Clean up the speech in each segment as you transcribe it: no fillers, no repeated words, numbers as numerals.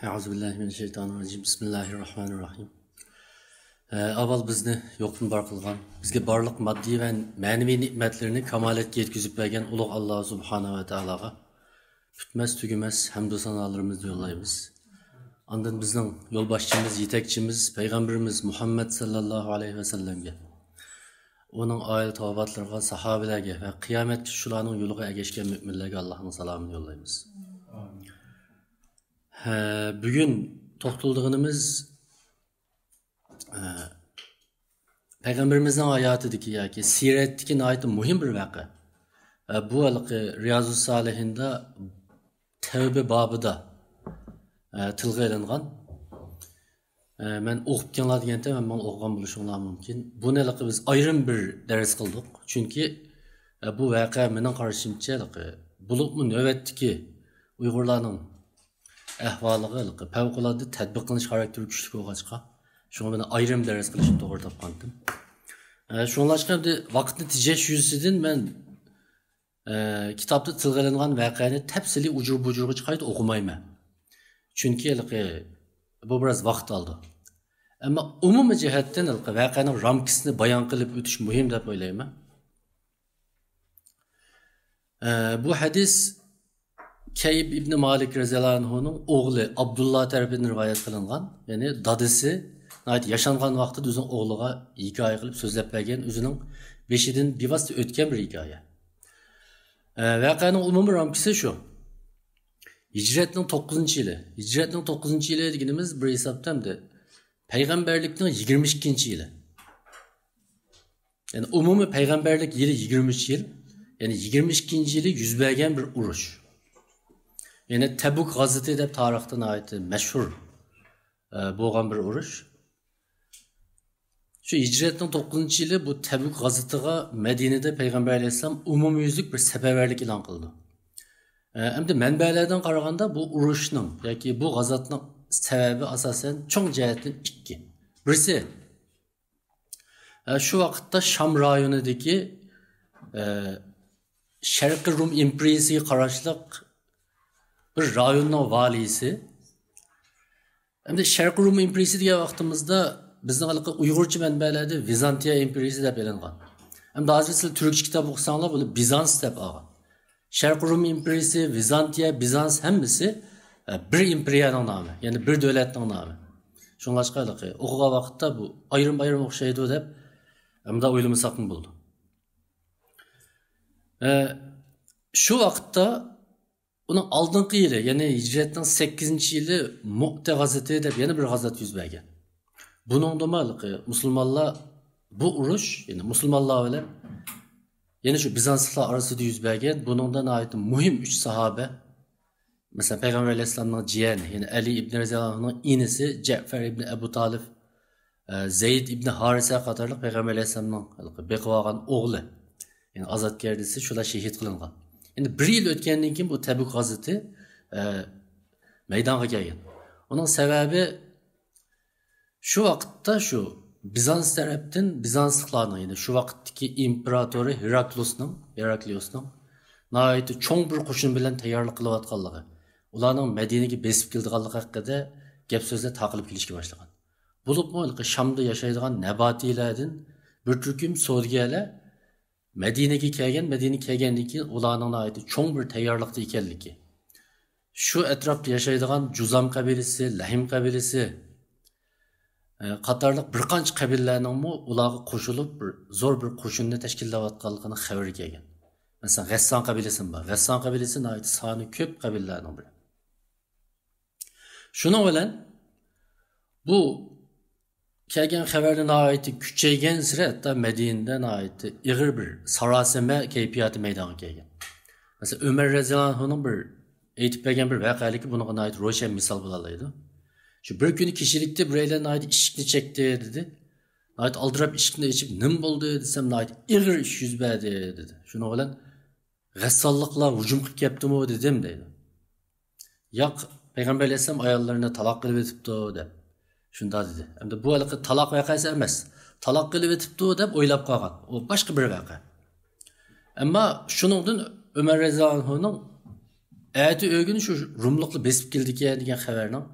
Euzubillahimineşşeytanirracim. Bismillahirrahmanirrahim. Avval bizni yo'qdan bor qilgan, bizga barliq moddiy va ma'naviy ne'matlarni kamolatga yetkazib bergan ulug' Alloh subhanahu va taologa bitmas tugumas hamd va sanolarimizni yo'llaymiz. Ondan bizning yo'lboshchimiz, yetakchimiz, payg'ambarimiz Muhammad sallallohu alayhi va sallamga, uning oila tobatlariga, sahobalarga va qiyomatga shularning yo'liga ergashgan mo'minlarga Allohning salomini yo'llaymiz. Bugün to'xtaldig'imiz Peygamberimizin hayatidagi yoki siratdagi nihoyat muhim bir voqea. Bu Riyozus Solihinda tavba bobida tilga ilingan. Men o'qib kelgan deganda men o'qigan bo'lishim mumkin. Buni biz ayrim bir dars qildik. Chunki bu voqea mening qarashimcha bulutmu navbatdagi Uyg'urlarning ahvoliga favqulodda tadbiq qilish xarakteri kuchli bo'lg'achqa shunga meni ayrim dars qilishni to'g'ri topgandim. Shunlashqa endi vaqtni tejash yuzasidan men kitobda tilga olingan voqeani tafsiliy ujur-bujurga chiqayib o'qimayman. Chunki bu biroz vaqt oldi. Ammo umumiy jihatdan voqeaning ramkasini bayon qilib o'tish muhim deb o'ylayman. Bu hadis Kayb ibn Malik radhiyallohu anhu'nun oğlu Abdullah tarafından rivayet kılıngan, yani dadısı yaşangan vaqtida o'zining o'g'liga hikoya qilib so'zlab bergan, o'zining beshidan bevosita o'tgan bir hikoya. Voqeaning umumiy ramkasi shu. Hijratning 9-yili. Hijratning 9-yili deganimiz bir hisobda payg'ambarlikning 22-yili. Yani umumiy payg'ambarlik yili 23 yil, yani 22-yili yuz bergan bir urush. Yani Tebuk gazeti deb tarixdan ait meşhur bo'lgan bir urush. Şu hicretning 9-yili bu Tebuk gazetiga Madinada Payg'ambar alayhisalom umumyuzlik bir safarbarlik e'lon qildi. Endi manbalardan qaraganda bu urushning yoki bu gazotning sababi asosan cho'ng jihatdan ikki. Birisi shu vaqtda Sham rayonidagi Sharqiy Rum imperiyasiga qarashliq bir rayonning valisi. Endi Sharqiy Rum imperiyasi degan vaqtimizda bizning Uyg'urcha manbalarda Vizantiya imperiyasi deb e'lonlangan. Endi hozir siz turkcha kitob o'qisanglar buni Bizans deb olgan. Sharqiy Rum imperiyasi, Vizantiya, Bizans hammasi bir imperiyaning nomi, ya'ni bir davlatning nomi. Shunlashqa o'qigan vaqtda bu ayrim-ayrim o'xshaydi deb hamda o'ylamasak bo'ldi. Shu vaqtda onun aldığın yılı, yani hicretten 8. yılı Mu'te gazeti deb yana bir gazet yüz bergan. Bunun da Müslümanlar bu uruş, yani Müslümanlar bilan yani şu Bizanslılar arasında yüz bergan. Bundan ait muhim 3 sahabe. Mesela Peygamber Aleyhisselam'ın ciyani, yani Ali ibn Reziyallahu inisi Cafer ibn Ebu Talib, Zeyd ibn Harise qatarlıq Peygamber Aleyhisselam'ın beqvagan oğlu, yani azatgardisi şular şehit kılıngan. Yani bir yıl ötkenliğin kim bu Tebuk gazeti meydana gelgan. Onun sebebi şu vakitte şu Bizans tarafından Bizanslıklarının, yani şu vakitteki imparatoru Heraklios'un nahayeti çoğun bir qo'shin bilan tayyorlik qilayotganligi, ularning Madinaga besib kelganligi haqida gap so'zlar taqilib kelishga boshlagan. Bo'libmi Shamda yashaydigan nabatiylardan bir turkum savdogarlar Madinaga kelgandan keyin ularning aytib cho'ng bir tayyorlikda ekanligi. Shu atrofda yashaydigan Juzam qabilasi, Lahim qabilasi qatorliq bir qancha qabilalarning ularga qo'shilib bir zo'r bir qo'shinni tashkillayotganligini xabari kelgan. Masalan, G'asson qabilasi bor. G'asson qabilasi aytib soni ko'p qabilalarning biri. Shuning bilan bu kelgan xabardan ayeti kuchaygan sira hatta Madinadan ayeti ig'ir bir sarosima kayfiyati maydonga kelgan. Mesela Ömer radhiyallohu anhu'ning bir aytib bergan bir voqealigi bunga ait ro'shan misol bo'la oladi. Shu bir kuni kishilikda biraylar ait ishni chekdi dedi. Ait aldirab ishni ichib nim bo'ldi desam ait ig'ir ish yuz berdi dedi. Shuning bilan g'assolliqlar hujum qilib kelibdimi dedim deydi. Yo'q, Payg'ambar alayhisalom ayollarni taloq qilib etibdi deb. Shunda dedi. Endi bu taloq voqeasi emas. Taloq qilib etibdi deb o'ylab qolgan. O boshqa bir voqea. Ammo shuningdan Ömer radhiyallohu anhu'ning ayati o'g'ini shu Rumliqni besib keldi degan xabarning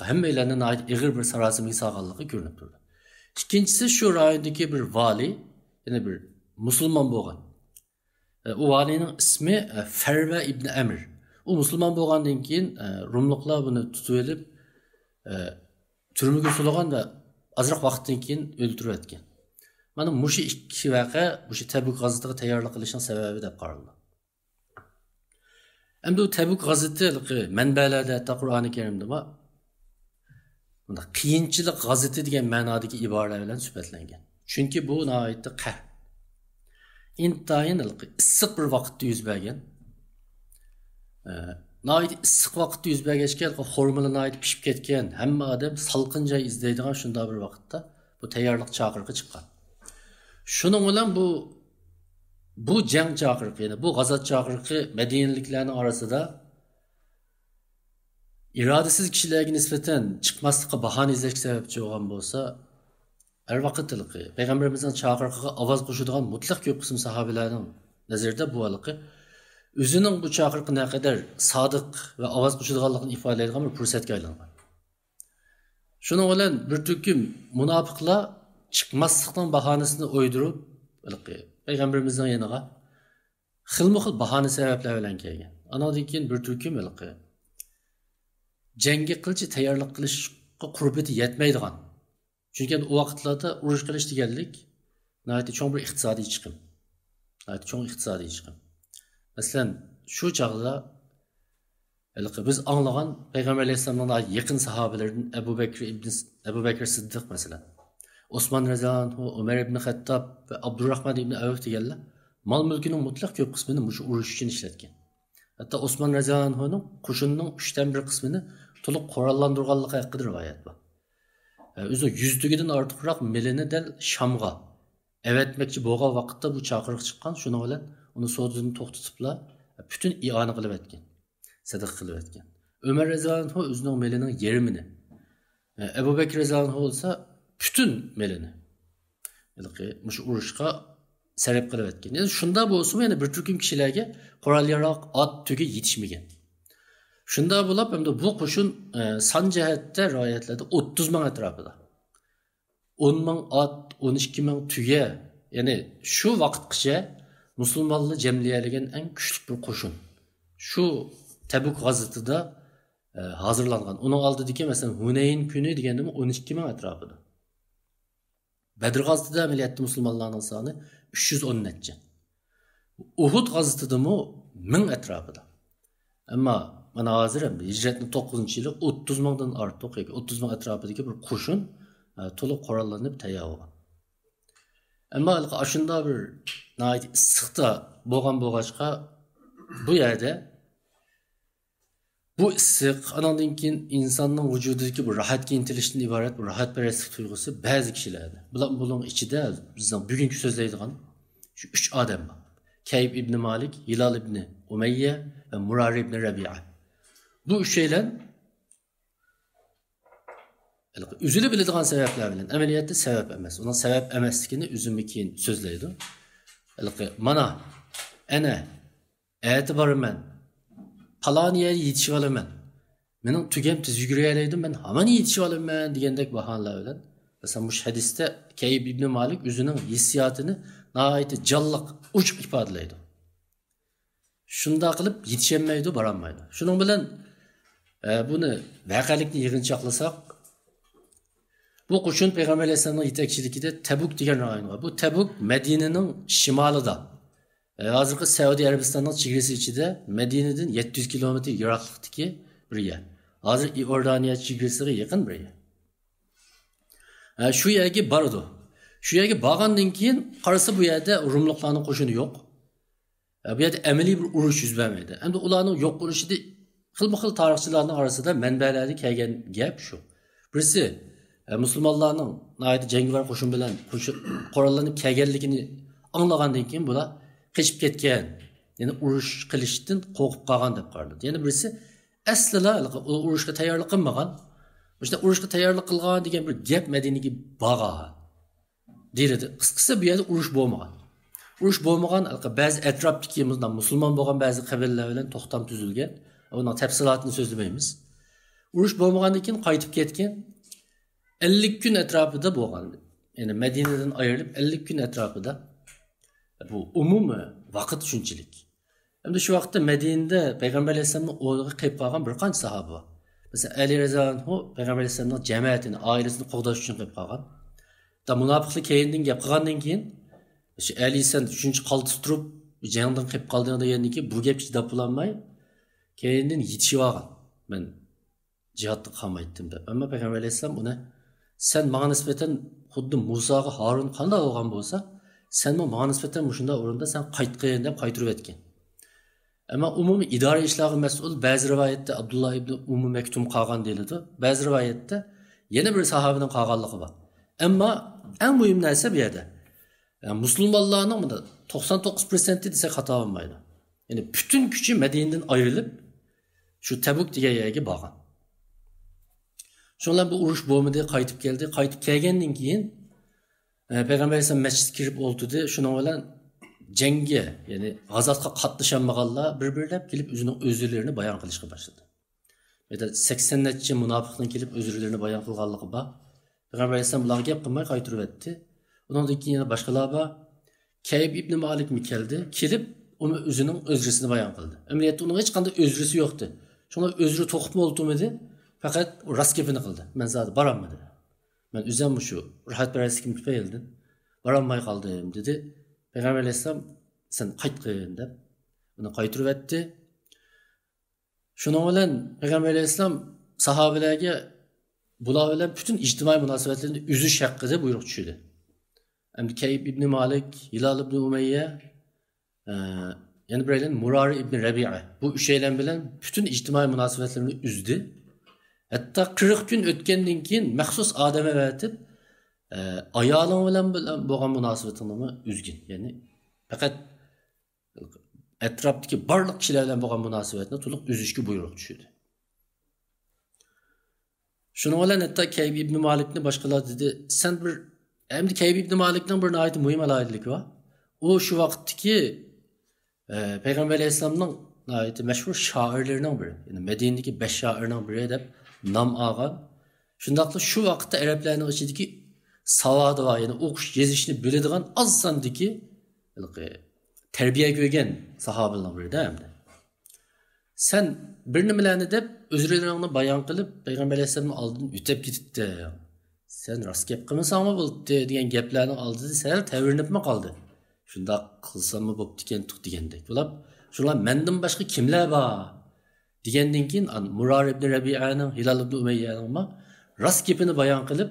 Hemmelerinin ait ağır bir sarasimiga sağanlığı görünüp durdu. İkincisi şu rayondaki bir vali, yani bir Müslüman bo'lgan. O valinin ismi Ferve İbni Emir. O Müslüman bo'lgandan keyin Rumluqlar buni tutib olib, turmaga sulagan va azroq vaqtdan keyin o'ldirib etgan. Mana mushu ikki voqea mushu Tabuk g'azitiga tayyorlik qilishning sababi deb qaraldi. Endi bu Tabuk g'aziti manbalarda, hatto Qur'oni Karimda bor. Bunda qiyinchilik g'aziti degan ma'nodagi iboralar bilan sifatlangan. Chunki bu nihoyatda qah. İntayin issiq bir vaqtda yuz bergan. Nihoyat issiq vaqtda yuz bergachga xormili nihoyat pishib ketgan, hamma odam salqin joy izlaydigan shunday bir vaqtda bu tayyorlik chaqiriqi chiqqan. Shuning bilan bu jang chaqiriqi, ya'ni bu g'azot chaqiriqi Madinaliklarning orasida irodasiz kishilarga nisbatan chiqmaslikqa bahona izlashga sababchi bo'lgan bo'lsa, her vaqtliqi Peygamberimizin chaqiriqiga ovoz qo'shadigan mutlaq ko'p qism sahobalarning nazarida bu haliqi o'zining bu chaqiriqi naqadar sodiq va ovoz qo'shadiganligini ifodalaydigan bir fursatga aylangan. Shuning bilan bir turkum munofiqlar chiqmaslikning bahonasini o'ydirib, Peygamberimizning yoniga xilma-xil bahona sabablar bilan kelgan. Anadan keyin bir turkum jangga qilchi tayyorlik qilishga qurbati yetmaydigan. Chunki o vaqtlarda urush qilish deganlik nihoyatda cho'ng bir iqtisodiy chiqim. Nihoyatda cho'ng iqtisodiy chiqim. Masalan, shu chaqda biz anglagan Peygamber Aleyhisselam'dan yaqin sahabelerden Ebu Bekir Siddiq masalan, Osman radhiyallohu anhu, Ömer ibn Hattab ve Abdurrahman ibn Avf deganlar mal mulkining mutlaq ko'p qismini shu urush uchun ishlatgan. Hatta Osman radhiyallohu anhuning qo'shinining 3dan 1 qismini to'liq qurollantirganligi haqida rivoyat bor. O'zi 100'lüğünden artıqroq milini del Şamga evetmekçi bo'lgan vaqtda bu chaqiriq chiqqan. Shuni bilan uni sodini to'xtatiblar, bütün iona qilib etgan, sadaq qilib etgan. Ömer radhiyallohu anhu o'zining milining yarmini, Ebu Bekir radhiyallohu anhu olsa bütün milini mush urushga sarf qilib etgan. Yani shunda bo'lsa, yana bir turkum kishilarga qurol-yarog' ot tugi yetishmagan. Shunda bo'lib, hamda bu qo'shin son jihatda rivoyatlarda 30 ming atrofida. 10 ming ot, 12 ming tuya, ya'ni shu vaqtgacha musulmonlar jamliyalagan eng kuchli bir qo'shin. Shu Tabuk g'azotida hozirlangan. Uning oldidagi masalan Hunayn kuni deganda 12 ming atrofida. Badr g'azotida amaliyotda musulmonlarning soni 310 necha. Uhud g'azotida 1000 atrofida. Ammo mana hozir hijratning 9-yili 30 mingdan ortiq, 30 ming atrofidagi bir qo'shin to'liq qurollanib tayyor bo'lgan. Ammo shunda bir nihoyat issiqda bo'lg'achqa bu yerda bu issiq, anandan keyin insonning vujudidagi bu rohatga intilishdan iborat bir rohatparastlik tuyg'usi ba'zi kishilarda. Buning ichida bizning bugungi so'zlaydigan shu 3 odam bor. Kayb ibn Malik, Hilal ibn Umayya ve Murar ibn Rabi'a. Bu şeyler üzülü bildiğin sebepler bilen ameliyatta sebep emas. Onun sebep emasligini üzümü keyin sözleydi. Mana ene etibarım ben palaniye yetişip alayım ben. Benim tügem tez yuguraylaydım ben hemen yetişip alayım ben diyendek bahanlar bilen. Mesela bu hadiste Kayb ibn Malik üzünün hissiyatını nahayeti callak uç ifadeleydi. Şunda qilib yetişemeydi, baranmaydı. Şunun bilen bunu vaqalikni yig'inchoqlasak, bu qo'shin Peygamber Aleyhisselam'ın yetakchiligida Tabuk degan rayon var. Bu Tabuk Medine'nin şimalida. Hozirgi Saudiya Arabistonning chegarasi ichida Medine'den 700 kilometr yiroqlikdagi bir yer. Hozir Iordaniya chegarasiga yaqin bir yer. Shu yerga bordi. Shu yerga borgandan keyin qarasa bu yerda Rumluqlarning qo'shini yo'q. Bu yerda amaliy bir urush yuz bermaydi. Endi ularning yo'q bo'lishida xilma-xil tarixchilarning orasida manbalarda kelgan gap shu. Birisi musulmonlarning nihoyat jangovar qo'shin bilan qurollanib kelganligini anglagandan keyin bular qechib ketgan, ya'ni urush qilishdan qo'rqib qolgan deb qaraladi. Yana birisi aslida urushga tayyorlik qilmagan, o'sha urushga tayyorlik qilgan degan bir gap Madinaga borgan. Deyiladi. Qisqasi bu yerda urush bo'lmagan. Urush bo'lmagan, ba'zi atrofdagi musulmon bo'lgan ba'zi qabilalar bilan to'xtam tuzilgan. Uning tafsilotini so'zlamaymiz. Urush bo'lmagandan keyin qaytib ketgan. 50 kun atrofida bo'lgan. Ya'ni Madinadan ayrilib 50 kun atrofida. Bu umumiy vaqt shunchalik. Endi shu vaqtda Madinada Payg'ambar alayhisolamning o'rniga qolib qolgan bir qancha sahoba bor. Mesela Ali Rezanhu Peygamber Aleyhisselam'ın cemaatini, ailesini qo'g'dash uchun qilib qolgan. Da munofiqlik keyindan gap qilgandan keyin, Ali sen shuncha qoldirib turib, jangdan qilib qolding degandan keyin bu gap chidab bo'lolmay, keyindan yetishib olgan. Men jihodda qolmaydim deb. Ammo Peygamber Aleyhisselam uni sen menga nisbatan xuddi Musoga Harun qanday bo'lgan bo'lsa, sen menga nisbatan shunday o'rinda sen qaytqin deb qaytirib etgan. Ama umumiy idora ishlarga mas'ul ba'zi rivoyatda Abdullah ibn Maktum qolgan deyiladi. Ba'zi rivoyatda yana bir sahobaning qolganligi bor. Ammo eng muhim narsa bu yerda. Yani musulmonlarning 99% desak xato bo'lmaydi. Ya'ni butun kuchi Madinadan ayrilib shu Tabuk degan yerga borgan. Shunlar bu urush bo'lmadi, qaytib keldi. Qaytib kelgandan keyin Payg'ambar alayhisalom masjidga kirib o'ltirdi. Shuning bilan jangga, ya'ni g'azotga qatnashmaganlar bir-birlab kelib o'zining o'zlarini bayon qilishga boshladi. Mesela 80 necha munofiqning kelib o'zlarini bayon qilganligi bor. Payg'ambar alayhisalom ularga gap qilmay qaytirib etdi. Undan keyin yana boshqalar bor. Kayb ibn Malik mi keldi? Kelib uni o'zining o'zrisini bayon qildi. Amaliyotda uning hech qanday o'zrisi yo'qdi. Shunga o'zri to'qib o'ltirmadi, faqat rost gapini qildi. Men zodi boraman. Men o'zim shu rohat parastlikim tufayli borolmay qoldim dedi. Peygamber Aleyhisselam sen qaytqin deb uni qaytirib etdi. Shuning bilan Peygamber Aleyhisselam sahobalarga bular bilan butun ijtimoiy munosabatlarni uzish haqida buyruq tushirdi. Endi Kayb ibn Malik, Hilal ibn Umayya, yani bireylen Murari ibn Rabi'a bu üçeylen bilen bütün ijtimoiy munosabatlarni uzdi. Hatta 40 gün o'tgandan keyin maxsus odam avatib ayoling bilan bo'lgan munosabatini uzgin. Ya'ni faqat atrofdagi barliq kishilar bilan bo'lgan munosabatni to'liq uzishga buyruq tushirdi. Shuning bilan hatta Kayb ibn Malikni boshqalar dedi, sen bir endi Kayb ibn Malikning bir nihoyat muhim alohidaligi bor. U shu vaqtdagi Payg'ambar alayhisolamning nihoyat mashhur shoirlarining biri. Ya'ni Madinadagi 5 shoirning biri deb nom olgan. Shundaqla shu vaqtda arablarning ichidagi savodi var, yani o'qish yozishni biladigan oz sondagi tarbiya ko'rgan sahobalarning biri hamda. Sen bir nimalarni deb o'zlaringni bayon qilib Payg'ambar alayhisolamning oldidan o'tib ketibdi. Sen rost gap qilmasangmi bo'ldi degan gaplarning oldida sal tavirinibmi qoldi. Shunda qilsammi bo'pti ekan tuq degandek. Bo'lib, shular mendan boshqa kimlar bor degandan keyin Murar ibn Rabi'aning, Hilal ibn Umayyaning rost gapini bayon qilib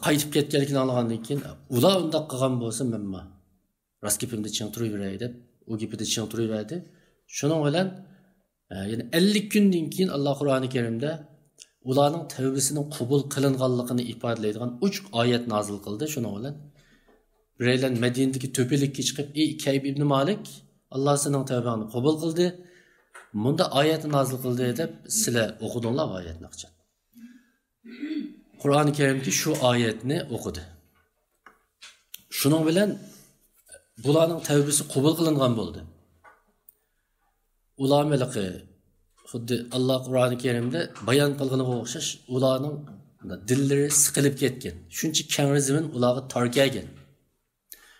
qaytib ketganligini anlagandan keyin ular undaq qilgan bo'lsa menma rost gapimda ching turaveray deb u gapida ching turaverdi. Shuning bilan yani 50 kundan keyin Alloh Qur'oni Karimda ularning tavbasining qabul qilinganligini ifodalaydigan 3 oyat nozil qildi. Shuning bilan bireylar Madinadagi to'pilikka chiqib, "Ey Kayb ibn Malik, Alloh sening tavbangni qabul qildi. Bunda oyat nozil qildi" deb sizlar o'qidinglar oyatni. Qur'oni Karimki şu ayetni o'qidi. Shuning bilan bularning tavbasi qabul qilingan bo'ldi. Ular melaqi xuddi Alloh Qur'oni Karimda bayon qilganiga o'xshash ularning dillari siqilib ketgan. Shuncha keng zamin ularga tor kelgan.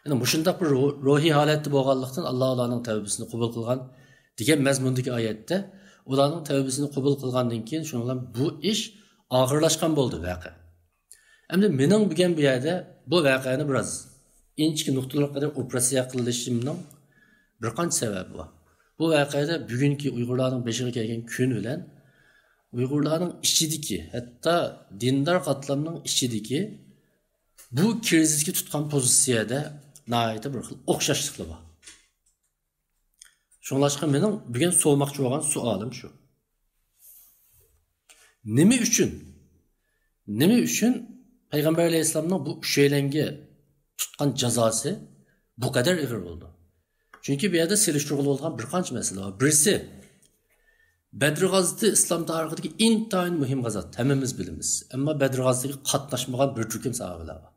Yani mushundaq bir ruhiy holatda bo'lganlikdan Alloh ularning tavbasini qabul qilgan degan mazmundagi oyatda ularning tavbasini qabul qilgandan keyin shundan bu ish og'irlashgan bo'ldi voqea. Endi mening bilgan bu yerda bu voqeani biroz inchki nuqtalar qadar operatsiya qilishimning bir qancha sababi bor. Bu voqeada bugungi Uyg'urlarning beshiga kelgan kun bilan Uyg'urlarning ichidagi, hatto dindor qatlamning ichidagi bu krizisga tutgan pozitsiyada nihoyat bir xil o'xshashliklar bor. Shunlashqa mening bugun so'rmoqchi bo'lgan savolim shu. Nima uchun Payg'ambar alayhisolamning bu şeylenge tutgan jazosi bu kadar ig'ir bo'ldi? Chunki bu yerda selishtirib olgan bir qancha masala bor. Birisi Badr g'azoti islom tarixidagi intayin muhim g'azot, hammamiz bilamiz. Ammo Badr g'azotiga qatnashmagan bir turkum sahobalar bor.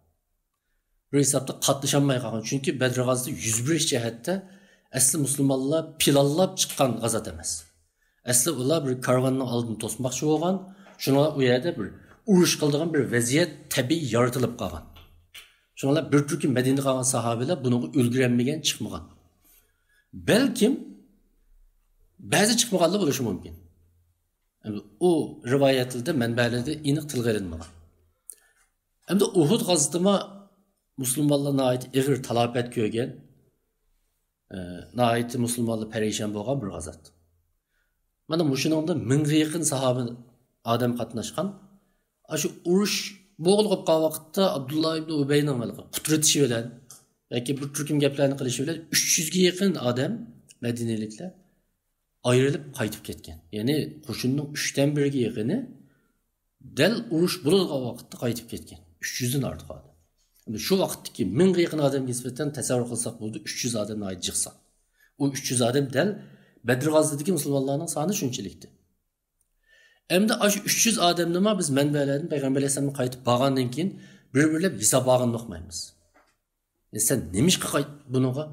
Bir hisobda qatnasholmay qolgan. Chunki Badr g'azoti 101 jihatda asli musulmonlar pilallab chiqqan g'azot emas. Asli ular bir karvanning oldini to'smoqchi bo'lgan, shunga u yerda bir urush qiladigan bir vaziyat tabiiy yaratilib qolgan. Shunga bir turkum Madinada qolgan sahobalar bunga ulgurolmagan, chiqmagan. Balkim ba'zi chiqmaganlar bo'lishi mumkin. O rivoyatlarda, manbalarda aniq tilga olinmagan. Endi Uhud g'azotida musulmonlarga oid ig'ir talafat ko'rgan, oid musulmonlar perişan bo'lgan bir g'azot. Mana mushuningda mingga yaqin sahoba odam qatnashgan. Shu urush bo'g'ilib qolgan vaqtda Abdullah ibn Ubayning qutratishi bilan yoki bir turkum gaplarni qilishi bilan 300 ga yaqin odam Madinaliklar ayrılıp qaytib ketgan. Ya'ni qo'shinning 3dan 1ga yaqini dal urush bo'lgan vaqtda qaytib ketgan. 300 dan ortiq odam. Endi shu vaqtdagi 1000 ga yaqin odamga nisbatan tasavvur qilsak bo'ldi, 300 odamni ayt chiqsa. U 300 odam dal Badr g'azotidagi musulmonlarning soni shunchalikdi. Endi shu 300 odamni biz manbalardan Payg'ambar alayhisolamga qaytib borgandan keyin bir-birlab hisob olganni o'qmaymiz. Sen nimishqa bunaqa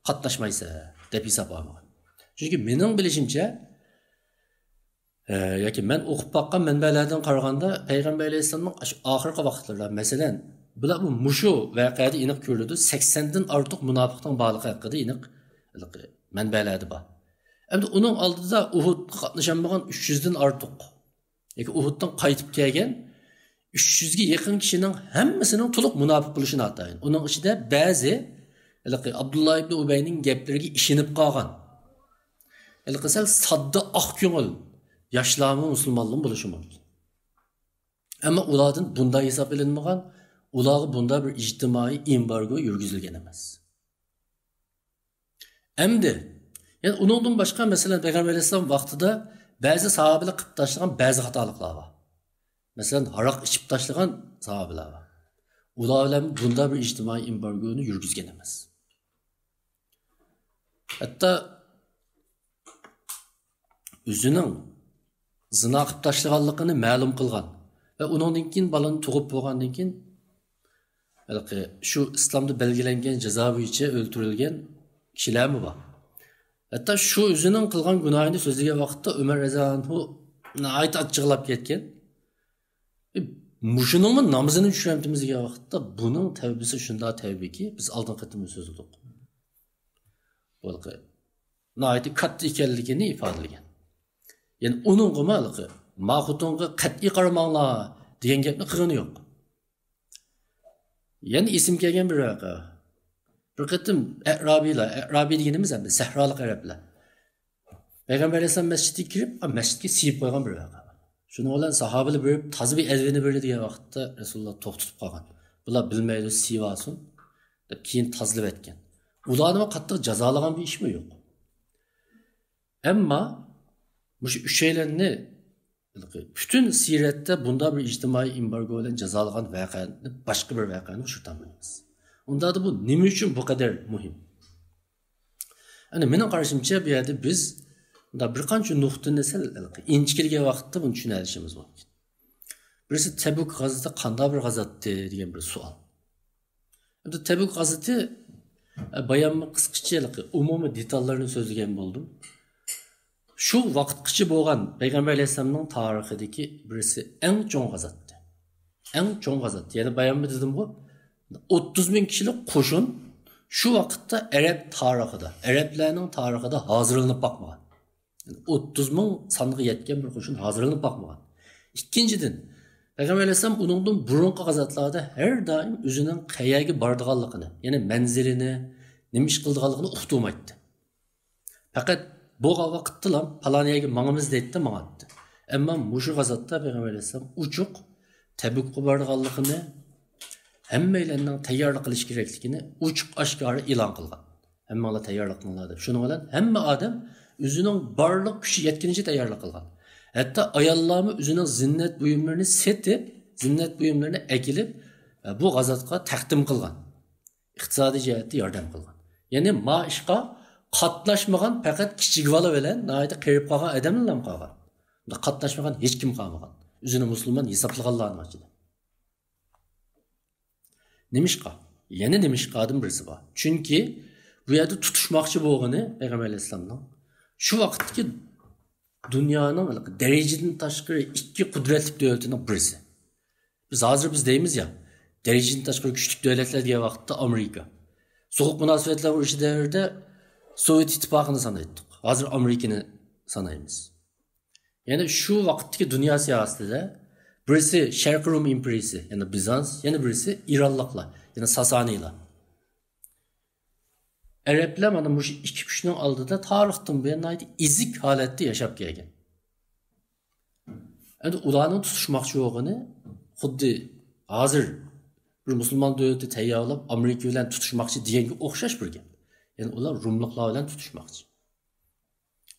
qatnashmaysan deb hisob olmagan. Çünkü mening bilishimcha yoki men o'qib boqqan manbalardan qaraganda Payg'ambar alayhisolamning oxirgi vaqtlarda, masalan, bular bu mushu voqeada aniq ko'rildi. 80 dan ortiq munofiqning borligi haqida aniq manbalarda bor. Endi uning oldida Uhud qatnashmagan 300 dan ortiq yoki Uhuddan qaytib kelgan 300 ga yaqin kishining hammasining to'liq munofiq bo'lishini aytayın. Uning ichida ba'zi Abdullah ibn Ubayning gaplariga ishinib qolgan. Elqisal sadda aq ko'ngil yoshlarning musulmonlar bo'lishi mumkin. Ammo ulardan bunday hisob qilinmagan, ularga bunda bir ijtimoiy embargo yurgizilgan emas. Endi, yani uningdan boshqa masalan Payg'ambar alayhisalom vaqtida ba'zi sahobalar qilib tashlagan ba'zi xatoliklar bor. Masalan, aroq ichib tashlagan sahobalar bor. Ular bilan bunda bir ijtimoiy embargoni yurgizgan emas. Hatta o'zining zina qilib tashlaganligini ma'lum qilgan va undan keyin balani tug'ib bo'lgandan keyin shu islomda belgilangan jazo bo'yicha o'ldirilgan kishilarmi bor. Hatta shu o'zining qilgan gunohini so'zlagan vaqtda Umar roziyallohu anhu achchig'lab ketgan. Mushuning namozini tushiramiz degan vaqtda buning tavbasi shunday tavbiki biz oldin qatim so'zladik. Bo'lqi noiti katta ekanligini ifodalagan. Yani onun qımalıqı, mahutunga qat'iy qaramanglar degan gapni qilgani yo'q. Yani isim kelgan bir vaqa. Bir qatim Arabiy deganimiz ham sahrolik arablar. Payg'ambar alayhisalom masjidga kirib, masjidga siyib qo'ygan bir vaqa. Shuni bilan sahobalar berib, toza bir azvini berdi degan vaqtda Rasululloh to'xtatib qolgan. Bular bilmaydi, siyib olsin deb keyin tozalab aytgan. Ularni qattiq jazolagan bir ishmi yo'q. Ammo bu şeylerini bütün siyretте bunda bir ictimai embargo ile cezalagan vakayını başka bir vakayını uçurtamayız. Onda da bu nime için bu kadar mühim? Yani benim karşımca bir yerde biz da bir kançı nuhtun nesel inçkilge vakitte bunu düşünebilişimiz mümkün. Birisi Tebuk gazeti kanda bir gazeti diyen bir sual. Yani Tebuk gazeti bayanma kıskıçı umumi detallarını sözlügen buldum. Şu vaqtgacha bo'lgan Payg'ambar alayhisolamning tarixidagi birisi eng cho'ng g'azotdi. Eng cho'ng g'azot. Ya'ni bayonmi dedim-ku, 30 bin kishilik qo'shin shu vaqtda Arab tarixida, Arablarning tarixida hozirlanib boqmagan. Yani 30 ming songa yetgan bir qo'shin hozirlanib boqmagan. Ikkinchidan, Payg'ambar alayhisolam uningdan burungi g'azotlarda har doim o'zining qayerga bordiganligini, ya'ni manzilini, nima ish qildiganligini uqtirmaydi. Faqat bu vaqtda palaniyaga mangimiz deydi, mangadi. Ammo mushu g'azotda Payg'ambar alayhisalom uchuq Tabukqa borganligini, hammalarning tayyorlik qilish kerakligini uchuq oshkora e'lon qilgan. Hammalar tayyorlik qilinglar deb. Shuning bilan hamma odam o'zining barliq kuchi yetganicha tayyorlik qilgan. Hatto ayollarmi o'zining zinnat buyumlarini setib, zinnat buyumlarini akilib bu g'azotga taqdim qilgan. Iqtisodiy jihatdan yordam qilgan. Ya'ni ma ishqa qatnashmagan faqat kichik bola bilan nayda qirib qolgan odamlar qolgan. Unda qatnashmagan hech kim qolmagan. O'zini musulmon hisoblaganlarning ichida. Nimishqa? Yana nimishqadan birisi bor. Chunki bu yerda tutishmoqchi bo'lgani Payg'ambar alayhisolamning shu vaqtdagi Dünyanın dereceden taşkırı iki kudretli devletinin birisi. Biz deyimiz ya, dereceden taşkırı güçlük devletler diye vakitte Amerika. Soğuk münasebetler uğraşı devirde Sovyet İttifakı'nı sanaydık. Hazır Amerika'nı sanayımız. Yani şu vakitteki dünya siyasetinde birisi Şarkı Rum İmperiyası, yani Bizans, yani birisi İranlıklar, yani Sasaniler. Araplar mana bu iki güçnün aldıda tarixten buyan izik halatda yaşap kelgan. Endi ularning tutuşmoqchi yo'g'ini xuddi hozir bir musulmon davlati tayyorlab Amerika bilan tutuşmoqchi deganga o'xshash bir gap. Ya'ni ular Rumliklar bilan tutuşmoqchi.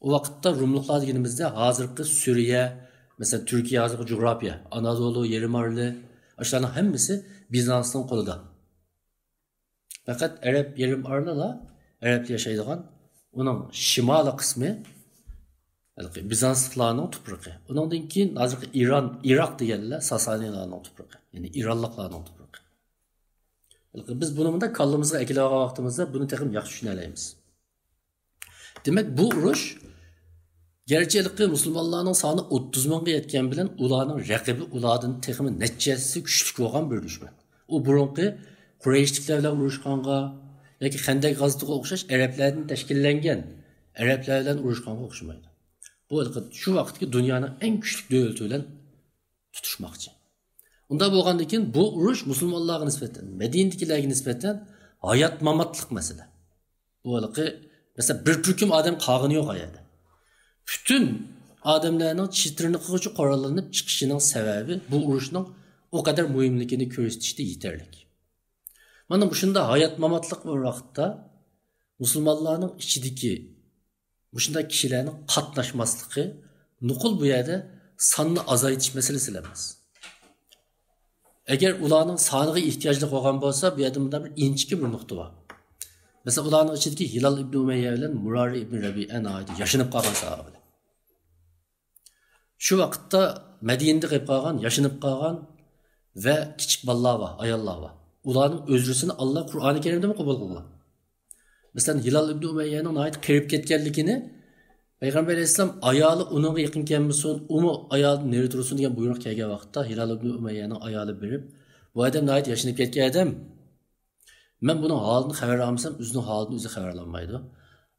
O vaqtda Rumliklar deganimizda hozirgi Suriya, mesela Türkiye hozirgi coğrafya, Anadolu, Yerimarli, shularning hammasi Bizansning qo'lida. Faqat Arab Yerimarlilar Arap yaşaydigan onun şimali kısmı Bizanslılarning tuprog'i. Undan keyin hozirgi Iroq deganlar Sasanilarning tuprog'i, ya'ni İranlılarning tuprog'i. Biz buni bunda kallamızga ekilagan vaqtimizda buni texim yaxshi tushuna olamiz. Demak, bu urush gerçeklikte musulmonlarning soni 30 mingga yetgan bilan ularning raqibi ulardan texim nechasi kuchli bo'lgan bir dushman. U burunqi Qurayshliklar bilan urushganga yoki Xandak g'azitiga o'xshash arablardan tashkillangan arablar bilan urushganga o'xshamaydi. Bu shu vaqtdagi dunyoning eng kuchli davlati bilan tutishmoqchi. Unda bo'lgandan keyin bu urush musulmonlarga nisbatan, Madinadagilarga nisbatan hayot mamotlik masala. Bu mesela bir turkum odam qolgani yo'q ayada. Bütün odamlarning chitrini qiluvchi qurollanib chiqishining sababi bu urushning o kadar muhimligini ko'rsatishda yetarli. Mana bu shunda hayot mamotlik bir vaqtda musulmonlarning ichidagi shunday kishilarning qatnashmasligi nuqul bu yerda sonni azaytish masalasi emas. Agar ularning soniga ehtiyojli bo'lgan bo'lsa, bu yerda bunda bir inchki bir nuqta bor. Mesela ularning ichidagi Hilal ibn Umayya bilan Murari ibn Rabi'an ayda yashinib qolgan sahobalar. Shu vaqtda Madinada qolib qolgan, yashinib qolgan va kichik bolalar bor, ayollar bor. Ularning o'zrisini Allah Qur'oni Karimda qabul qilgan. Mesela Hilal ibn Umayya'nın ait qirib ketganligini Peygamber Aleyhisselam ayoli uninga yaqin kelmasin, umi ayoli nerede tursin degan buyruq kelgan vaqtda Hilal ibn Umayya'ning ayoli berib, bu odam ait yashinib ketgan odam. Men bunun halini xabar olmasam, o'zining halini o'zi xabar olmaydi.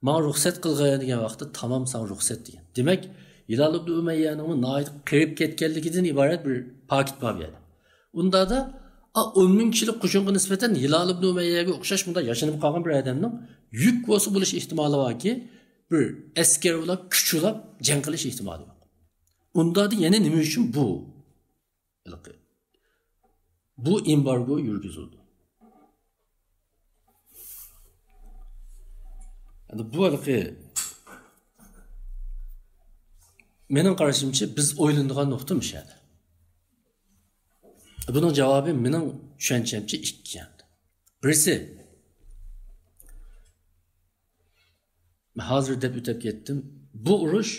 Men ruxsat qilgan degan vaqtda tamam sen ruxsat degan. Demak, Hilal ibn Umayya'ning ait qirib ketganligidan iborat bir paket bor edi. Unda da 10 ming kishilik qo'shinga nisbatan Hilal ibn Umayyaga o'xshash bunda yashinib qolgan bir odamning yuk bo'lsa bo'lish ehtimoli borki, bir askar bo'lib, kuch bo'lib jang qilish ehtimoli bor. Unda da yana nima uchun bu embargo yurgizildi. Yani bu mening qarashimcha biz o'ylanadigan nuqtamiz edi. Bunun cevabı mening tushunchimcha ikki. Birisi hozir deb o'tib ketdim. Bu urush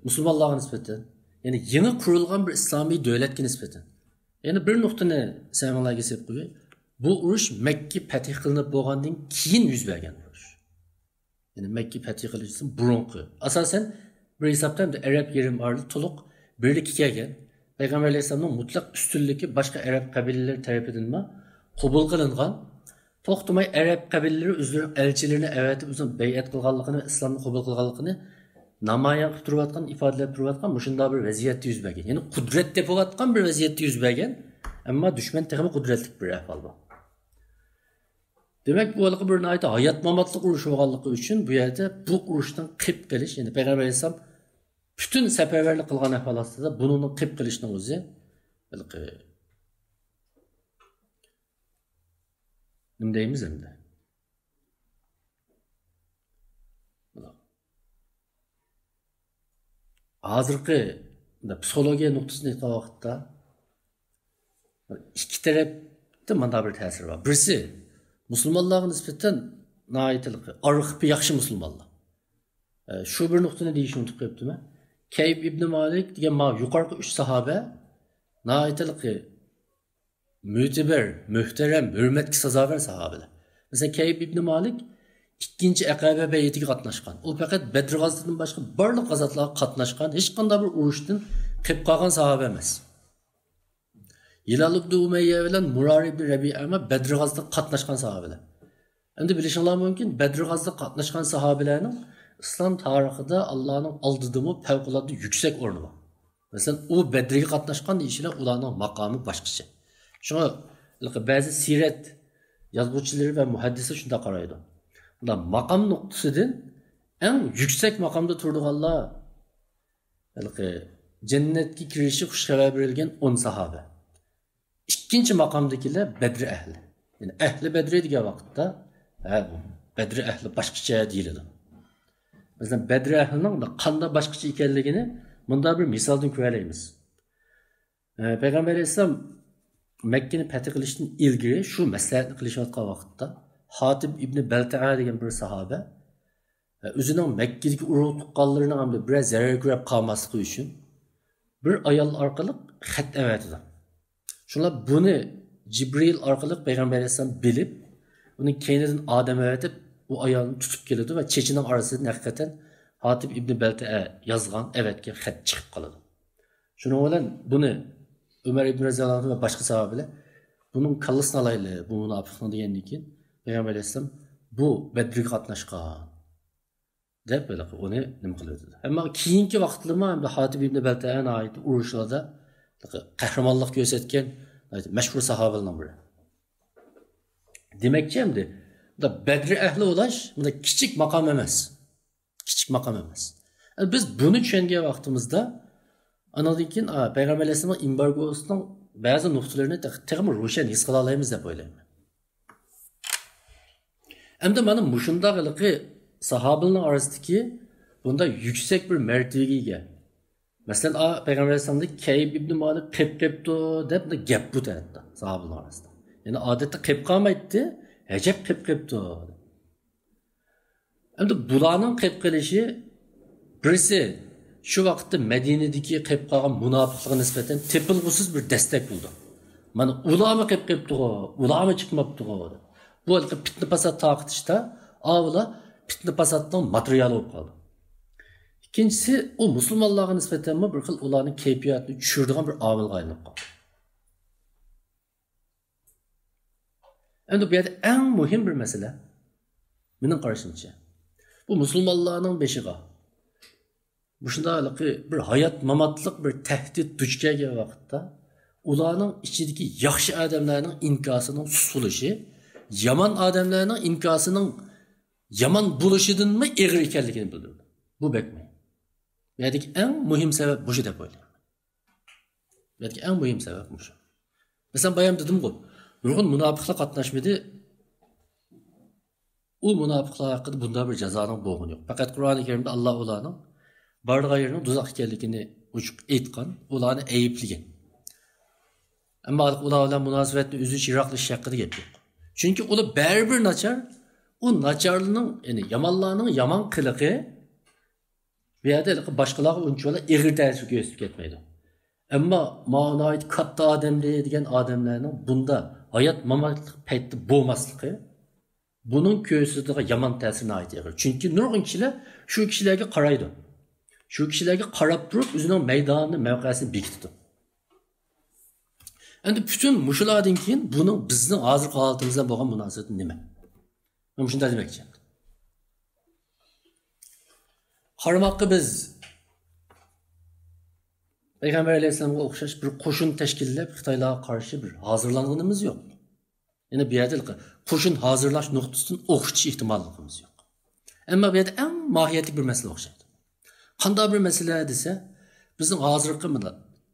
musulmonlarga nisbatan, ya'ni yangi qurilgan bir islomiy davlatga nisbatan. Yani bir nuqtani samolarga kelib qo'yay. Bu urush Makka fath qilinib bo'lgandan keyin yuz bergan urush. Yani Makka fath qilishdan burunqi. Asosan bir hisobdan Arab Yerimarli to'liq birlikka kelgan. Peygamber Aleyhisselam'ın mutlak üstünlüğü başka Arap kabileleri tarafından kabul kılıngan. Toxtumay Arap kabileleri özlerinin elçilerini evet uzun beyat kılganlıkını, İslam'ı kabul kılganlıkını namayan tuturatkan, ifadeler tuturatkan muşunda bir vaziyette yüz bergen. Yani kudret depolatkan bir vaziyette yüz bergen. Ama düşman tekimi kudretlik bir ahval var. Demek bu alıqı bir nayda hayat mamatlık uruşu olganlığı için bu yerde bu uruştan kıp geliş, yani Peygamber Aleyhisselam bütün seferberlik kılgan ahvalatında bunun qip qilishning o'zi nima deymiz endi. Hozirgi psixologiya nuqtasini aytgan vaqtda ikki tarafda mana bir ta'sir bor. Birisi musulmonlarga nisbatan arxipi yaxshi musulmonlar. Shu bir nuqtani deyishni unutib qo'yibdiman. Kayb ibn Malik degan yuqorqi 3 sahoba naytiliqi müteber, muhterem, hürmetki sazaver sahabeler. Mesela Kayb ibn Malik ikkinchi Aqaba bayitiga qatnashgan. U faqat Badr g'azotdan boshqa barliq g'azotlarga qatnashgan, hech qanday bir urushdan qilib qolgan sahoba emas. Hilal ibn Umayya bilan Murar ibn Rabi'a Badr g'azotida qatnashgan sahobalar. Endi bilishinglar mumkin, Badr g'azotida qatnashgan sahobalarning islom tarixida Allohning oldidimi favqulodda yuksak o'rni bor. Masalan, u Badrga qatnashgan deyishlar ularning maqomi boshqacha. Shunga ba'zi sirat yozuvchilari va muhaddislar shunda qaraydi. Ular maqom nuqtasidan eng yuksak maqomda turganlar jannatga kirishi xush xabar berilgan 10 sahoba. İkinci maqamdagilar Badr ahli. Yani ahli Badr degan vaqtda Badr ahli boshqacha deyiladi. Masalan, Badr ahlining qanday boshqacha ekanligini bunda bir misoldan ko'ramiz. Payg'ambar alayhisalom Makkani fath qilishdan ilgari shu maslahatni qilishayotgan vaqtda Hatib ibn Balta'a degan bir sahoba o'zining Makkadagi urug' tuqqanlarini hamda biraz zarar ko'rib qolmasligi uchun bir ayol orqali xat avatdi. Şunlar bunu Cibril orqali Peygamber Aleyhisselam bilip, onun kendinden Adem öğretip, o ayağını tutup geliyordu ve çeçinin arasından hakikaten Hatib İbni Belte'e yazgan evetki xat çıkıp kalıyordu. Şunun olan bunu Ömer İbni Rezalan'ın ve başka sahabeler bunun kallısını alaylı, bu münafıklığını diyendiği için Peygamber Aleyhisselam bu Bedri katnaşkan deyip böyle onu ne kılıyordu. Ama keyinki vaxtlarıma hem de Hatib İbni Belte'ye ait uruşlarda kahramanlık gösterken meşhur sahabelerden biri. Demekçi hem de Bedri ehli ulaş bunda küçük makam emez. Küçük makam emez. Yani biz bunu düşünen vaktimizde anladık ki Peygamber Aleyhisselam'ın imbargosunun bazı noktalarını tekrar ruşen his kılalayımız da böyle. Hem de benim muşundaki sahabelerin arasındaki bunda yüksek bir mertebeye geldi. Mesela Peygamber Aleyhisselam'da Keyb İbn Malik qep-qepdi deb gap bu tarafta sahabeler arasında. Yani adette qep qalmaydı, hecep qep-qepdi. Endi bularning qep qilishi birisi shu vaqtda Madinadagi qep qolgan munofiqlarga nisbatan tepilg'usiz bir destek buldu. Mana ularmi qep-qepdi, ularmi chiqmabdi. Bu fitna fasad taqitishda avvalo fitna fasadning materiali bo'lib qoldi. İkincisi, o Müslümanlığa nispeten bir xil ularning keyfiyatini tushiradigan bir omilga aylanib qoldi. Endi bu yerda eng muhim bir masala mening qarashimcha. Bu musulmonlarning beshiga bu shundaylik bir hayot mamatlik bir tahdid duch kelgan vaqtda ularning ichidagi yaxshi odamlarning inkosining susilishi, yomon odamlarning inkosining yomon bo'lishidanmi eg'ir ekanligini bildirdi. Bu bekmi. Yani en mühim sebep bu deb o'ylayman. Yani en mühim sebep bu. Mesela bayam dedim ki, nurg'un munofiqlar qatnashmadi. U munofiqlar haqida bunda bir jazoning bo'lgani yo'q. Faqat Qur'oni Karimda Alloh ularning borgan yerning do'zax ekanligini uchuq aytgan, ularni ayiblagan. Ammo ular bilan munosabatni uzish, yiroqlash haqida gap yo'q. Chunki ular baribir nachar, u nacharlining, ya'ni yomonlarning yomon qiliqi bir yerde başkalarına unutuşuyorlar, ağır ta'sir gösterip ketmeydi. Ama ma'na ait katta adamlar degan adamlarning bunda hayat mamatlik paytda bo'lmasligi bunun ko'zidagi yomon ta'sirini aytadi. Chunki nurg'un kishilar shu kishilarga qaraydi. Shu kishilarga qarab turib o'zining maydonini, mavqesini bekitdi. Endi bütün mushulardan keyin buning bizning hozirgi holatimizga bo'lgan munosabati nima? Men shunday demoqchi. Qaramoqqa biz Peygamber Aleyhisselam'a o'xshash bir qo'shin tashkillab Xitoylarga qarshi bir hozirlanganimiz yo'q. Yani bir yerda qo'shin hozirlash nuqtasidan o'xshash ehtimolligimiz yo'q. Ammo bu yerda eng mohiyatli bir masala o'xshaydi. Qanday bir masala desa, bizning hozirgi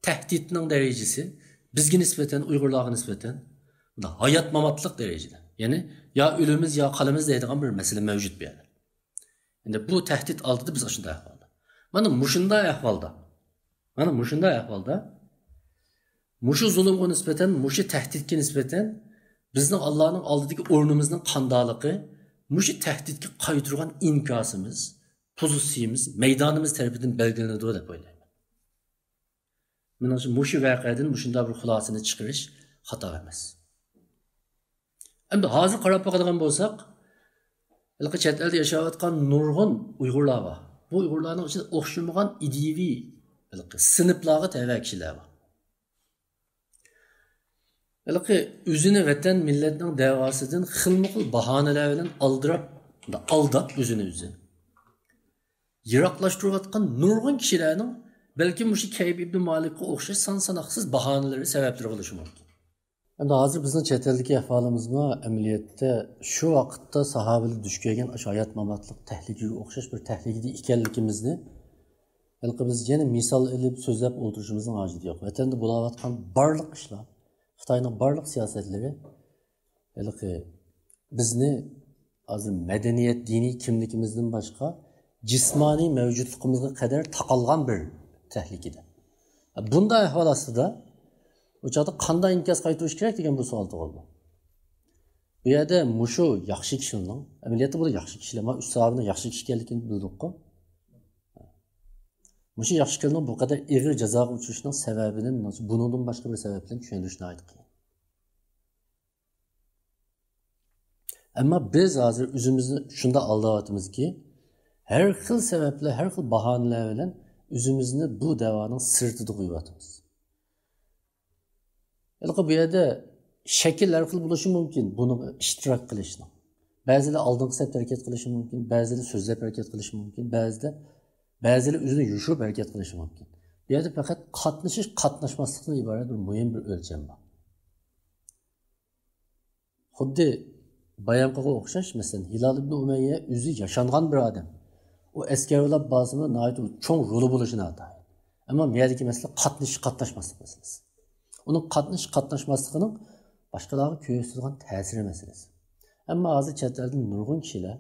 tahdidning darajasi bizga nisbatan, Uyg'urlarga nisbatan hayot mamatlik darajada. Ya'ni ya o'limiz ya qolimiz deydigan bir masala mavjud bu yerda. Yani bu tehdit altında biz aşında ahvalda. Mana mushunday ahvalda, mushu zulmga nisbatan, mushu tahdidga nisbatan bizning Allohning oldidagi o'rnimizning qandaligi, mushu tahdidga qaytirgan inkosimiz, pozitsiyamiz, maydonimiz tarafidan belgilanadi deb o'ylayman. Mana mushu voqeadan shunday bir xulosani chiqarish xato emas. Endi hozir qarab boqadigan bo'lsak, Ilgı chet elde yaşayotgan nurg'un Uyg'urlar bor. Bu Uyg'urlarning ichida o'xshamagan ideviy sinflarga tava kishilar bor. Ilgı o'zini vatan millatning davosidan xilma-xil bahonalar bilan aldab o'zini yiroqlashtirayotgan nurg'un kishilarning balki mushu Kayb ibn Malikqa o'xshash son-sanoqsiz bahonalari sabablari bo'lishi mumkin. Endi hozir bizning chet eldagi ahvolimiz amaliyotda shu vaqtda sahobalar duch kelgan hayot mamotlik tahlikaga o'xshash bir tahlikada ekanligimizni biz yana misol ilib so'zlab o'tirishimizning hojati yo'q. Vatanda bo'layotgan barliq ishlar, Xitoyning barliq siyosatlari bizni hozir madaniyat, diniy kimligimizdan boshqa jismoniy mavjudligimizga qadar taqalgan bir tahlikada. Bunday ahvol ostida o çağda qanday inkaz qaytirish kerak degan bu savol tug'ildi. Bu yerda mushu yaxshi kishining, amaliyotda bu yaxshi kishilar, ma ustabini yaxshi kishi ekanligini bildik-ku. Mushu yaxshi kishining bu qadar ig'ir jazoga uchrashining sababini bundan boshqa bir sabab bilan tushuntirishni aytdik. Ammo biz hozir o'zimizni shunda aldayapmizki, har xil sabablar, har xil bahonalar bilan o'zimizni bu da'voning sirtida qo'yyapmiz. Bu yerda shakllar xil bo'lishi mumkin buni ishtirok qilishni. Ba'zilar oldingi safda harakat qilishi mumkin, ba'zilar so'zlab harakat qilishi mumkin, ba'zilar o'zini yushib harakat qilishi mumkin. Bu yerda faqat qatnashmaslikdan iborat bir muhim bir o'lcham bor. Xuddi Bayamqaga o'xshash, masalan, Hilal ibn Umayya o'zi yashangan bir odam. U askarlar bazmi nihoyat cho'ng roli bo'lishini aytadi. Ammo bu yerdagi masala qatnashmaslik masalasi. Onun qatnashmasligining boshqalarga ko'rsatilgan ta'siri masalasi. Ammo hozir chet elda nurg'un kishilar,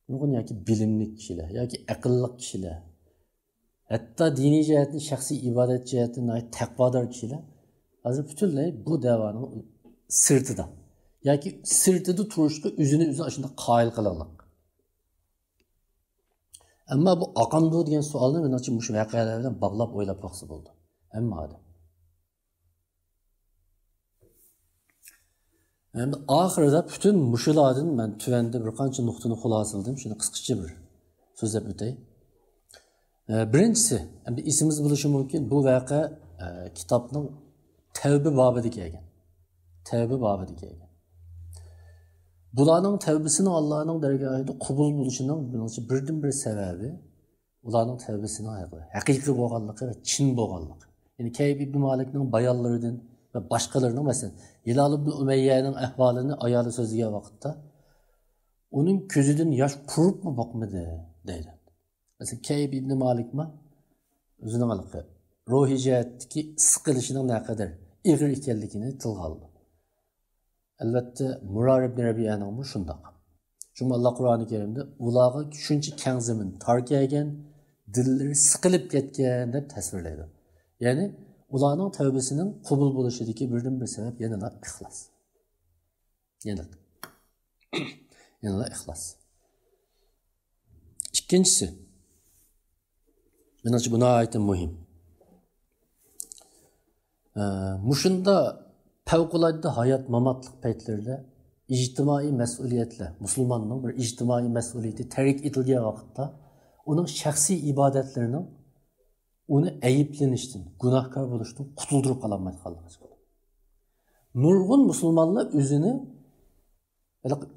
nurg'un yoki bilimli kishilar, yoki aqlli kishilar, hatto diniy jihatdan, shaxsiy ibodat jihatdan taqvodor kishilar hozir butunlay bu da'voning sirtida, yoki sirtida turishga o'zini shunda qoyil qilalik. Ammo bu aqamdi degan savolni men shu voqealar bilan bog'lab o'ylab boqsa bo'ldi. Ammo Endi oxirida bütün mushulardan men tuvanda bir qancha nuqtani xulosalladim. Shuni qisqacha bir so'zlab o'tay. Birinchisi, endi isimiz bo'lishi mumkin, bu voqea kitobning tavba bobida kelgan. Tavba bobida kelgan. Bularning tavbasini Allohning dargohida qabul bo'lishining birdan-bir sababi ularning tavbasining haqiqiy bo'lganligi va chin bo'lganligi. Ya'ni Kayb ibn Malikning bayonlaridan ve başkalarının mesela Hilal ibn Umayyaning ahvolini ayoli so'zlagan vaqtda uning ko'zidan yosh qurib mu boqmadi deydi. Mesela Kayb ibn Malikma o'zining ruhiy jihatdagi siqilishining naqadar ig'ir ekanligini tilga oldi. Albatta Murar ibn Rabiyaning bu shundoq. Çünkü Allah Qur'oni Karimda ularga shuncha keng zamin tor kelgan, dillari siqilib ketgan deb tasvirlaydi. Ya'ni ularning tavbasining qabul bo'lishidagi birdan-bir sabab yana ixlos. Yana ixlos. İkincisi, menimcha buna ait muhim. Mushunda favqulodda hayot mamotlik paytlarida ijtimoiy mas'uliyatlar, musulmonning bir ijtimoiy mas'uliyati tark etilgan vaqtda uning shaxsiy ibodatlarining onu ayıpleniştin, günahkar buluştun, kutuldurup kalamaydık. Nurgun Müslümanlar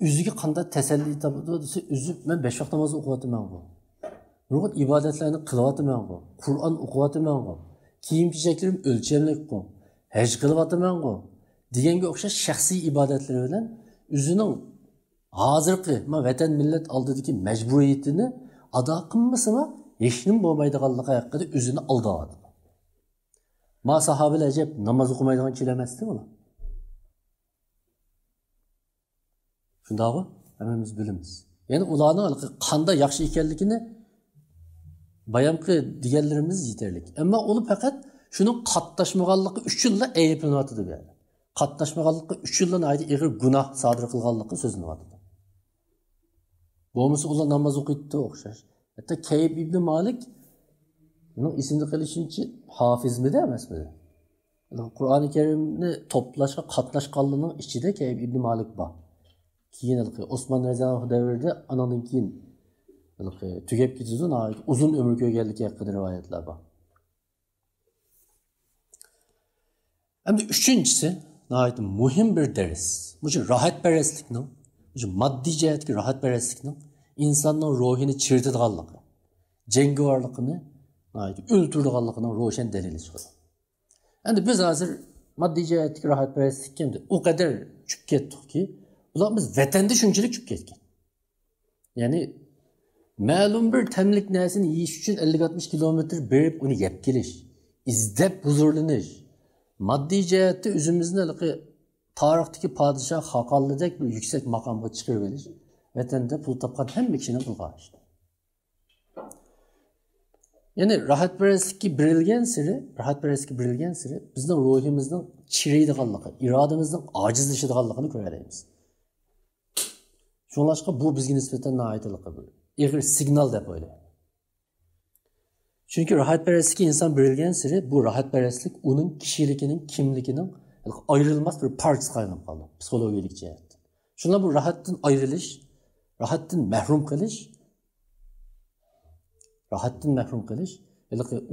üzüge kanda teselli tabi üzüp ben 5 vakit namazı okuvatım ben bu. Nurgun ibadetlerini kılavatım ben bu. Kur'an okuvatım ben bu. Kiyim kiyeceklerim ölçemlik bu. Hec kılavatım ben bu. Diyenge okşa şahsi ibadetleri bilen üzünün hazırkı, vatan millet aldığı mecburiyetini ada kılması mı? Hechnim bo'lmaydiganligi haqida o'zini aldaydi. Ma sahobalar ajab namoz o'qimaydigan kishilar emasdi ular. Shundaqmi? Hammamiz bilamiz. Ya'ni ularning qanday yaxshi ekanligini bayonqi deganlarimiz yetarlik. Ammo uni faqat shuning qatnashmaganligi uchunla ayblanyapti deb yani. Qatnashmaganligi uchunla ig'ir gunoh sodir qilganligi so'zlanyapti. Bo'lmasa ular namoz o'qiydi o'xshash. Hatta Kayb ibn Malik bunun isimli qilishuncha hafizmidi emasmidi? Qur'oni Karimni to'plashga qatnashganlarning ichida Kayb ibn Malik bor. keyin Osman Razanov davrida anandan keyin tugab ketadi, uzun ömür ko'rganligi haqida rivoyatlar bor. Endi üçüncüsü, muhim bir ders. Bu rahatperestlikning, moddiy jihatga rahatperestlikning insonning ruhini chirtadiganligi, jangovarligini o'ltiradiganligining ro'shan dalili chiqadi. Endi biz hozir moddiy jihatga rahatperestlikka o kadar tushib ketdikki, ular biz vatanda shunchalik tushib ketgan. Ya'ni ma'lum bir tamlik narsani yeyish uchun 50-60 kilometr berib uni yeb kelish, izdab huzurlanish, moddiy jihatda o'zimizni tarixdagi podshoh haqonidek bir yuksak maqomga chiqarib olish, vatanda pul topgan hamma kishining qilgan ishi. Ya'ni rahatperestlikka berilgan siri bizning ruhimizning chiriydiganligi, irodamizning ojizlashadiganligini ko'ramiz. Shunlashqa bu bizga nisbatan ig'ir signal deb o'ylayman. Chunki rahatperestlikka inson berilgan siri bu rahatperestlik uning kishiligining, kimligining ayrılmaz bir parçası kaynab qoldi psixologik jihatdan. Shunlar bu rahatdan ayrilish, rahatdan mahrum qilish,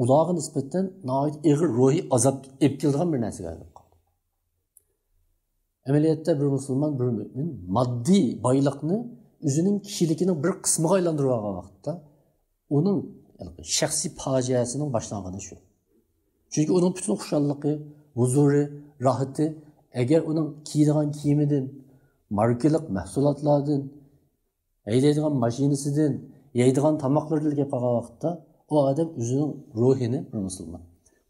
ularga nisbatan ig'ir ruhiy azob olib keladigan bir narsaga aylanib qoldi. Amaliyotda bir musulmon, bir mo'min moddiy boylikni o'zining kishiligining bir qismiga aylantirib olgan vaqtda uning shaxsiy fojiasining boshlangani shu. Chunki uning butun xushalliqi, huzuri, rahati agar uning kiydigan kiyimidan, markalik mahsulotlardan, haydaydigan mashinasidan, yeydigan tamoqlardan kelib qolgan vaqtda o odam o'zining ruhini, bir musulmon,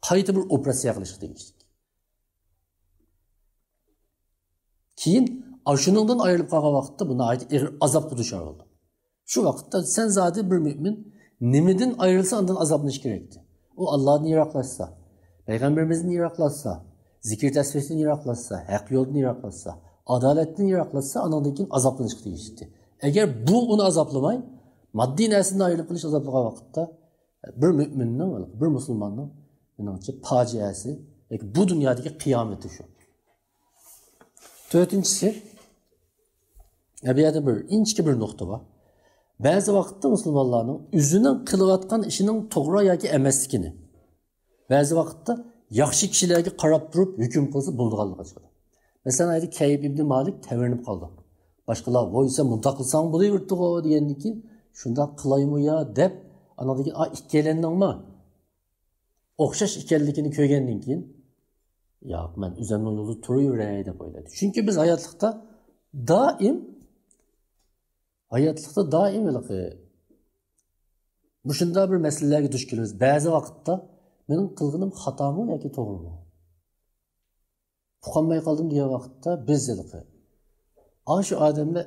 qayta bir operatsiya qilish tegishli. Keyin shuningdan ayrilib qolgan vaqtda buni ig'ir azobga duchor bo'ldi. Shu vaqtda sen zodi bir mo'min nimadan ayrilsa ondan azoblanish kerakdi. U Allohni yiroqlashsa, payg'ambarimizni yiroqlashsa, zikr tasbihdan yiroqlashsa, haq yo'ldan yiroqlashsa, adolatdan yiroqlashsa, ondan keyin azoblanishga tegishli. Agar bu uni azoblamay, moddiy narsadan ayrilib qilish azoblagan vaqtda bir mo'minning, bir musulmonning menimcha fojiasi, bu dunyodagi qiyomati shu. Dördüncüsü, bu yerda bir inchki bir nuqta bor. Ba'zi vaqtda musulmonlarning o'zining qilayotgan ishining to'g'ri yoki emasligini, ba'zi vaqtda yaxshi kishilarga qarab turib hukm qilsa bo'ladiganligi chiqadi. Masalan, aytdi Kayb ibn Malik tavrinib qoldi. Boshqalar "Voysa bunday qilsang bo'laverdi-ku" degandan keyin "Shunda qilaymi ya" deb, anadagi ikkalaningmi o'xshash ekanligini ko'rgandan keyin "Yo'q, men o'zimning yo'lda turaveray" deb o'yladi. Chunki biz hayotlikda doim bu shunday bir masalalarga duch kelamiz. Ba'zi vaqtda mening qilganim xatomi yoki to'g'rimi? Uqolmay qoldim degan vaqtda biz shu odamlar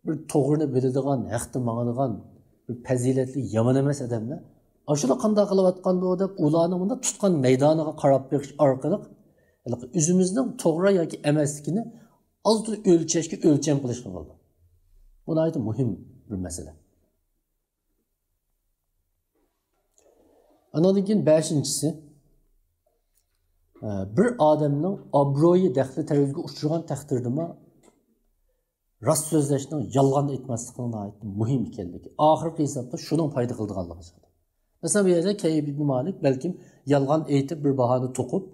bir to'g'rini biladigan, haqni ma'nigan, bir fazilatli, yomon emas odamlar, ashula qanday qilayotganda deb ularning bunda tutgan maydoniga qarab berish orqali o'zimizning to'g'ri yoki emasligini ozdir o'lchashga o'lcham qilishga bo'ldi. Bu aytib muhim bir masala. Andan keyin 5-incisi bir odamning obro'yi daxli tarafga uchragan taqdirdami rost so'zlashning, yolg'on aytmaslikning muhim ekanligi. Oxirgi hisobda shuning foyda qildiganligi chiqadi. Masalan, bu yerda Kayb ibn Malik balkim yolg'on aytib bir bahona to'qib,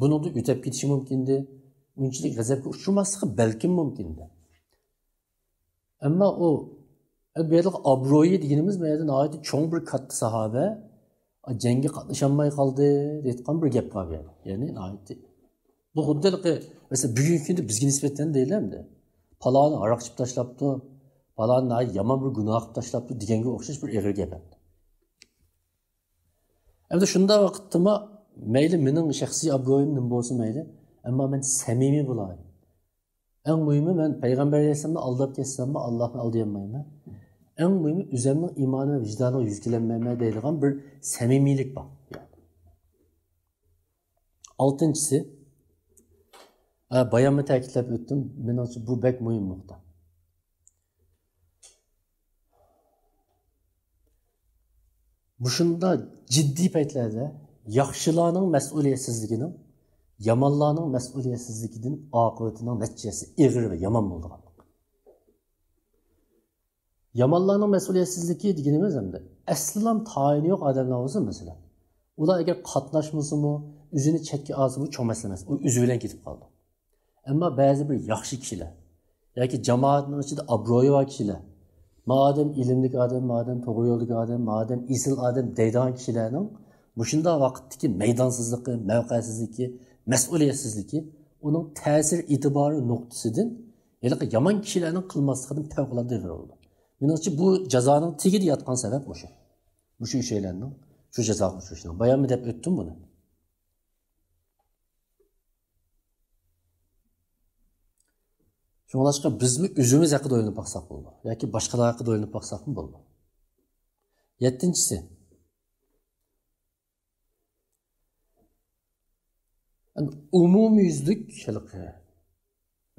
buni o'tab ketishi mumkindi. Unchalik g'azabga uchramasligi balkim mumkindi. Ammo u elbette obro'yi deganimiz bu yerda nihoyatda cho'ng bir katta sahoba jangga qatnasholmay qoldi deyotgan bir gap bor. Ya'ni nihoyatda bu xuddi mesela bugungi kunda bizga nisbatan deyiladi. Paloni aroq ichib tashlabdi, paloni yomon bir gunoh qilib tashlabdi deganga o'xshash bir eg'ir gap. Endi shunda vaqtda mayli mening shaxsiy obro'yim nima bo'lsa mayli, ammo men samimiy bo'lay. Eng muhimi men payg'ambar alayhisolamni aldab ketsammi, Allohni aldayolmayman. Eng muhimi o'zimning iymoni va vijdoniga yuzlanmayman deydigan bir samimiylik bor. 6-incisi bayonda ta'kidlab o'tdim. Menimcha bu bek muhim nuqta. Bu shunda jiddiy paytlarda yaxshilarning mas'uliyatsizligining, yamanlarning mas'uliyatsizligidan oqibatining natijasi ig'ir va yomon bo'lgan. Yamanlarning mas'uliyatsizligi deganimiz hamda aslan tayini yo'q odamlar bo'lsa masalan. Ular agar qatnashmasimi, o'zini chetga olsa-mu cho'mas emas. U o'zi bilan ketib qoldi. Ammo ba'zi bir yaxshi kishilar yoki jamoatning ichida obro'yi bor kishilar, madem ilmli odam, madem to'g'ri yo'ldagi odam, madem isil odam deydigan kishilarning mushunda vaqtdagi maydonsizligi, mavqesizligi, mas'uliyatsizligi uning ta'sir e'tibori nuqtasidan yomon kishilarning qilmasligidan favqulodda ig'ir bo'ldi. Menimcha bu jazoning tegida yotgan sabab o'sha. Mushu ishlarning shu jazoga uchrashini. Bayonmi deb o'tdim buni. Şunlaşqa bizmi özümüz haqida o'ylanib baqsaq bo'ldi yoki boshqalar haqida o'ylanib baqsaqmi bo'ldi. 7-si. Umumyüzlük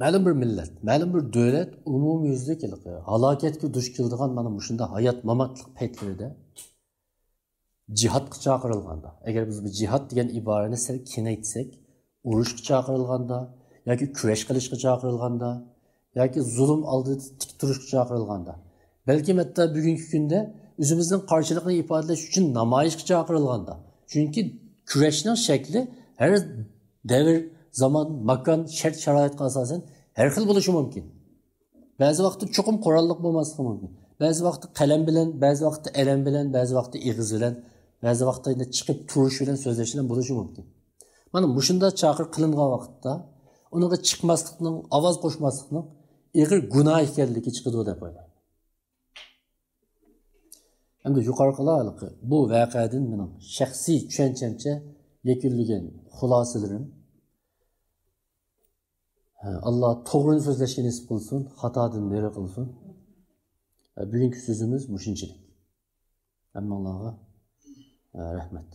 ma'lum bir millat, ma'lum bir davlat umumyüzlük halokatga duch keladigan mana shunda hayot mamatlik paytlarida jihadga chaqirilganda, agar biz bu jihad degan iborani sal kengaytsak, urushga chaqirilganda yoki kurash qilishga chaqirilganda yoki zulm oldida tik turishga chaqirilganda, balki hatto bugungi kunda o'zimizning qarshilikni ifodalash uchun namoyishga chaqirilganda, chunki kurashning shakli har davr, zaman, makon, shart sharoitga asosan har xil bo'lishi mumkin. Ba'zi vaqtda cho'qim qurolliq bo'lmasligi mumkin. Ba'zi vaqtda qalam bilan, ba'zi vaqtda alam bilan, ba'zi vaqtda ig'iz bilan, ba'zi vaqtda chiqib turish bilan so'zlash bilan bo'lishi mumkin. Mana mushunda chaqir qilingan vaqtda uningga chiqmaslikning, ovoz qo'shmaslikning ig'ir gunoh ekanligi chiqadi deb o'ylayman. Endi yuqoriqilarga bu voqeadan mening shaxsiy tushunchamcha yakunlagan xulosalarim Allah to'g'rini so'zlashga nasib qilsin, xatodan beri qilsin. Bugungi so'zimiz mushunchalik. Hammalarga rahmat.